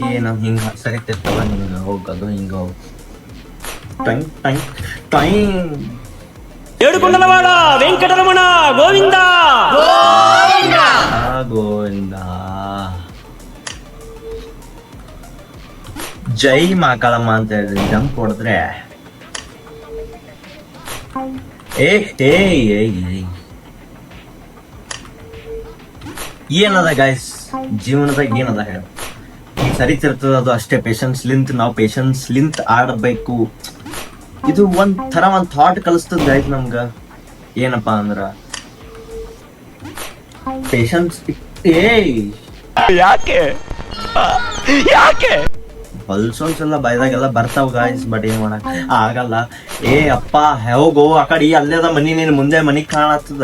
ಏನು ಹಿಂಗ ಸರಿತಿರ್ತವ ನಿಂಗ ಹೋಗೋದು ಹಿಂಗ ಹೋಗ್ ಟೈಮ್ ಟೈಮ್ ಟೈಮ್ ఏడుకొండలవాడ వెంకటరమణ గోవింద ಗೋವಿಂದ ಜೈ ಮಾಕಾಳಮ್ಮ ಅಂತ ಹೇಳಿದ್ರೆ ಜಂಪ್ ಹೊಡೆದ್ರೆ ಏನದ ಗಾಯ್ಸ್ ಜೀವನದಾಗ ಏನದ ಹೇಳ ಸರಿತಿರ್ತದ ಅದು ಅಷ್ಟೇ ಪೇಶನ್ಸ್ ಲಿಂತ್ ನಾವು ಪೇಶನ್ಸ್ ಲಿಂತ್ ಆಡಬೇಕು. ಇದು ಒಂದ್ ಥಾಟ್ ಕಲಿಸ್ತದ ಗಾಯ್ಸ್ ನಮ್ಗ ಏನಪ್ಪಾ ಅಂದ್ರ ಪೇಶನ್ಸ್. ಯಾಕೆ ಯಾಕೆ ಪಲ್ಸೋನ್ಸ್ ಎಲ್ಲ ಬೈದಾಗೆಲ್ಲ ಬರ್ತಾವ ಗಾಯ್ಸ್, ಬಟ್ ಏನ್ ಮಾಡಕ್ ಆಗಲ್ಲ. ಅಪ್ಪ ಹೋಗು ಆ ಕಡೆ ಅಲ್ಲೇದ ಮನಿ, ನೀನ್ ಮುಂದೆ ಮನಿ ಕಾಣತ್ತದ.